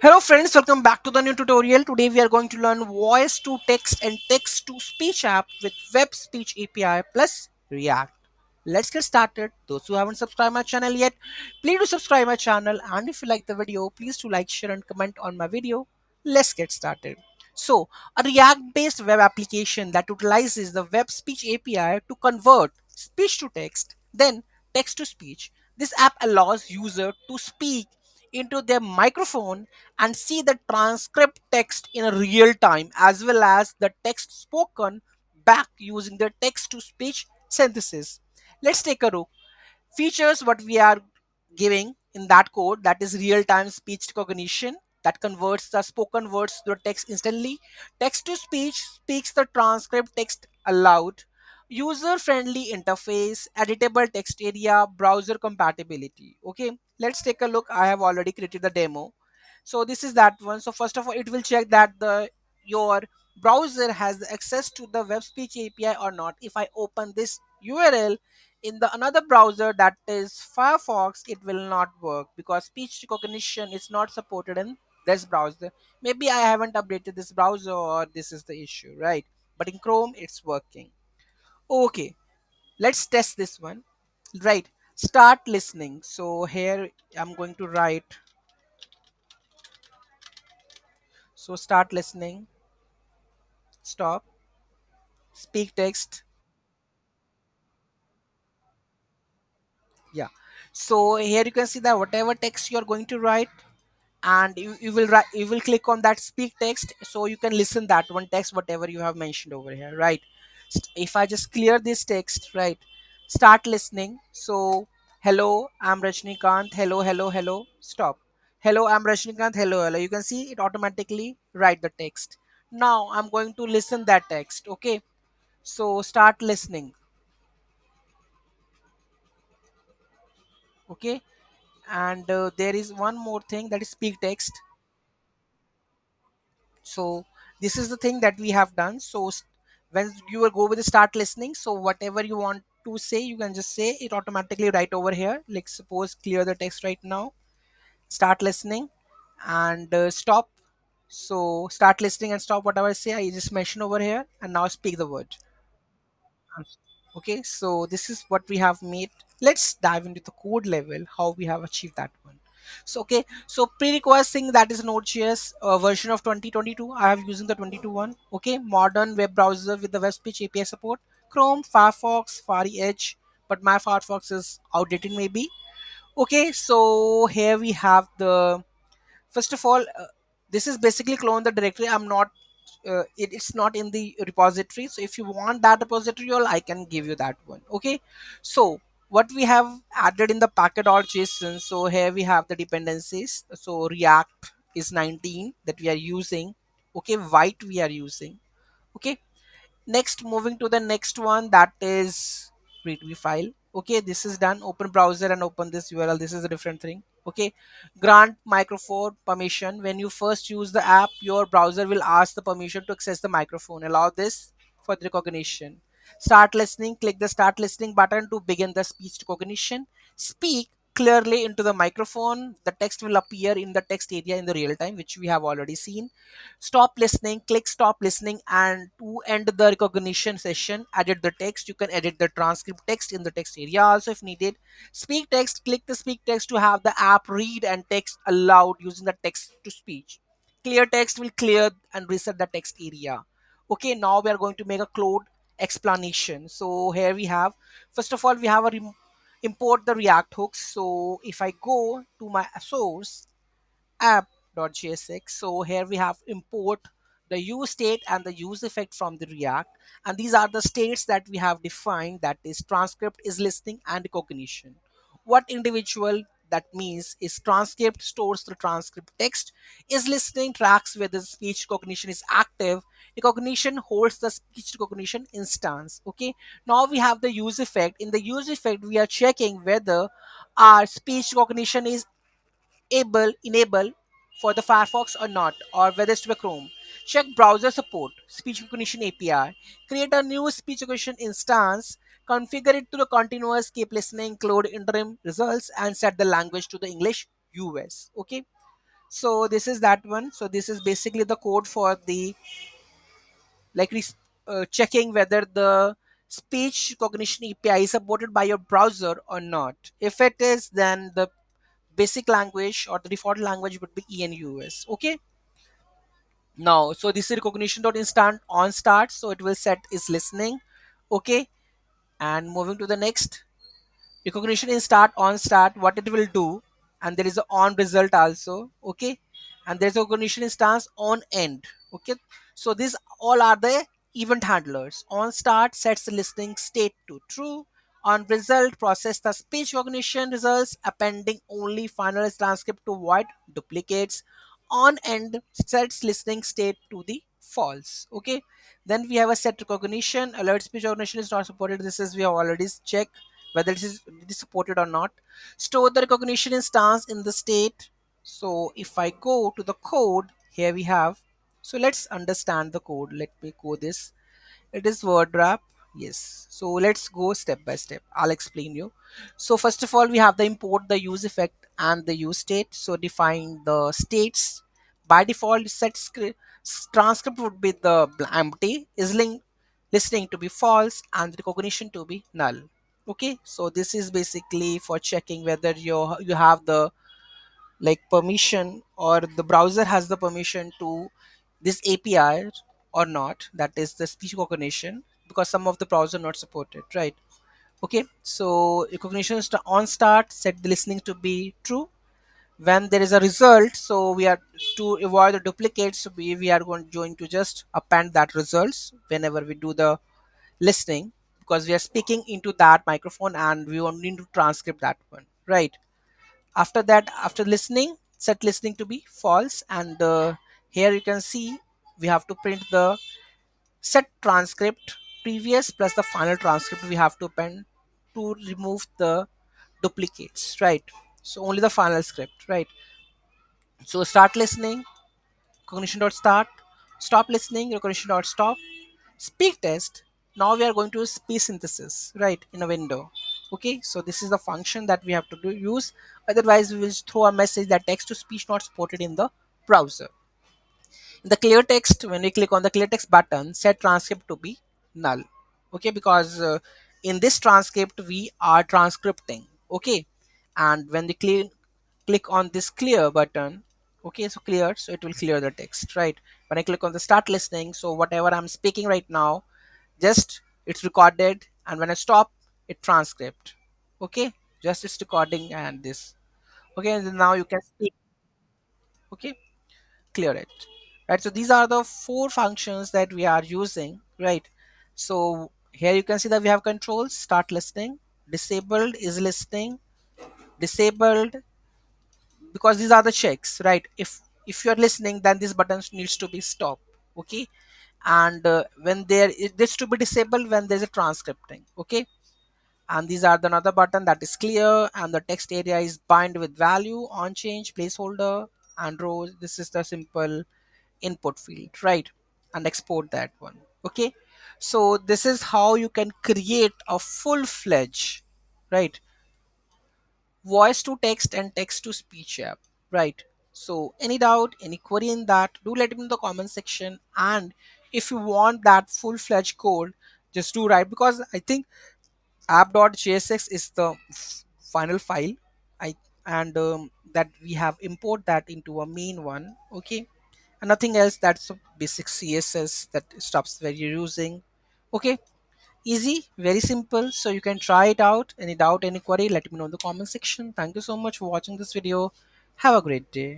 Hello friends, welcome back to the new tutorial. Today we are going to learn voice to text and text to speech app with web speech API plus React. Let's get started. Those who haven't subscribed my channel yet, please do subscribe my channel, and if you like the video, please do like, share and comment on my video. Let's get started. So, a React based web application that utilizes the web speech API to convert speech to text, then text to speech. This app allows user to speak into their microphone and see the transcript text in a real time as well as the text spoken back using the text to speech synthesis. Let's take a look features what we are giving in that code, that is real time speech recognition that converts the spoken words to the text instantly. Text to speech speaks the transcript text aloud. User friendly interface, editable text area, browser compatibility. Okay, let's take a look. I have already created the demo, so this is that one. So first of all, it will check that the your browser has access to the web speech API or not. If I open this URL in the another browser, that is Firefox, it will not work because speech recognition is not supported in this browser. Maybe I haven't updated this browser or this is the issue, right? But in Chrome it's working. Okay, let's test this one. Right, start listening. So here I'm going to write, so start listening, stop, speak text. Yeah, so here you can see that whatever text you're going to write, and you will write, you will click on that speak text, so you can listen that one text whatever you have mentioned over here, right? If I just clear this text, right, start listening. So hello, I'm Rajnikant, hello hello hello, stop. Hello, I'm Rajnikant, hello hello, you can see it automatically write the text. Now I'm going to listen that text. Okay, so start listening. Okay, and there is one more thing, that is speak text. So this is the thing that we have done. So when you will go with the start listening, so whatever you want to say, you can just say it automatically right over here. Like suppose clear the text right now, start listening, and stop. So start listening and stop whatever I say, I just mention over here, and now speak the word. Okay, so this is what we have made. Let's dive into the code level, how we have achieved that one. So okay, so pre-request thing, that is Node.js version of 2022. I have using the 22 one. Okay, modern web browser with the web speech API support, Chrome, Firefox, Fari Edge, but my Firefox is outdated maybe. Okay, so here we have the, first of all, this is basically clone the directory. I'm not it's not in the repository, so if you want that repository, all I can give you that one. Okay, so what we have added in the packet.json, so here we have the dependencies. So React is 19 that we are using. Okay, white we are using. Okay, next moving to the next one, that is readme file. Okay, this is done. Open browser and open this URL. This is a different thing. Okay, grant microphone permission. When you first use the app, your browser will ask the permission to access the microphone. Allow this for the recognition. Start listening, click the start listening button to begin the speech recognition. Speak clearly into the microphone. The text will appear in the text area in the real time, which we have already seen. Stop listening, click stop listening, and to end the recognition session, edit the text. You can edit the transcript text in the text area also if needed. Speak text, click the speak text to have the app read and text aloud using the text to speech. Clear text will clear and reset the text area. Okay, now we are going to make a code explanation. So here we have, first of all, we have a import the React hooks. So if I go to my source app.jsx. So here we have import the use state and the use effect from the React. And these are the states that we have defined, that is transcript, is listening, and recognition. What individual that means is transcript stores the transcript text, is listening tracks whether the speech recognition is active, recognition holds the speech recognition instance. Okay, now we have the use effect. In the use effect, we are checking whether our speech recognition is enable for the Firefox or not, or whether it's to a Chrome. Check browser support, speech recognition API. Create a new speech recognition instance. Configure it to the continuous, keep listening, include interim results, and set the language to the English US. Okay. So this is that one. So this is basically the code for the like checking whether the speech recognition API is supported by your browser or not. If it is, then the basic language or the default language would be ENUS. Okay. Now, so this is recognition dot instant on start. So it will set is listening. Okay. And moving to the next, recognition in start on start, what it will do, and there is a on result also. Okay, and there's a recognition instance on end. Okay, so these all are the event handlers. On start sets the listening state to true. On result process the speech recognition results, appending only final transcript to avoid duplicates. On end sets listening state to the false. Okay, then we have a set recognition alert. Speech recognition is not supported. This is we have already checked whether it is supported or not. Store the recognition instance in the state. So if I go to the code, here we have. So let's understand the code. Let me go this. It is word wrap. Yes. So let's go step by step. I'll explain you. So first of all, we have the import the use effect and the use state. So define the states. By default, set script transcript would be the empty, is listening to be false, and recognition to be null. Okay. So this is basically for checking whether you have the like permission, or the browser has the permission to this API or not. That is the speech recognition, because some of the browser not supported, right? Okay, so recognition on start set the listening to be true. When there is a result, so we are to avoid the duplicates, we are going to just append that results whenever we do the listening, because we are speaking into that microphone and we only need to transcript that one, right? After that, after listening, set listening to be false, and here you can see we have to print the set transcript previous plus the final transcript we have to append to remove the duplicates, right? So only the final script, right? So start listening, recognition dot start, stop listening, recognition dot stop, speak test. Now we are going to speech synthesis, right, in a window. Okay, so this is the function that we have to use. Otherwise we will throw a message that text to speech not supported in the browser. In the clear text, when we click on the clear text button, set transcript to be null. Okay, because in this transcript we are transcripting. Okay, and when we click on this clear button, okay, so clear, so it will clear the text, right? When I click on the start listening, so whatever I'm speaking right now, just it's recorded, and when I stop, it transcript. Okay, just it's recording and this. Okay, and then now you can speak. Okay, clear it, right? So these are the four functions that we are using, right? So here you can see that we have controls. Start listening, disabled is listening, disabled, because these are the checks, right? If you're listening, then this button needs to be stopped. Okay, and when there it needs to be disabled when there's a transcripting. Okay, and these are the another button that is clear, and the text area is bind with value on change placeholder and rows. This is the simple input field, right? And export that one. Okay, so this is how you can create a full-fledged, right, voice to text and text to speech app, right? So any doubt, any query in that, do let me in the comment section. And if you want that full-fledged code, just do write, because I think app.jsx is the final file. I and that we have import that into a main one. Okay, and nothing else. That's a basic CSS that stops where you're using. Okay, easy, very simple. So you can try it out. Any doubt, any query, let me know in the comment section. Thank you so much for watching this video. Have a great day.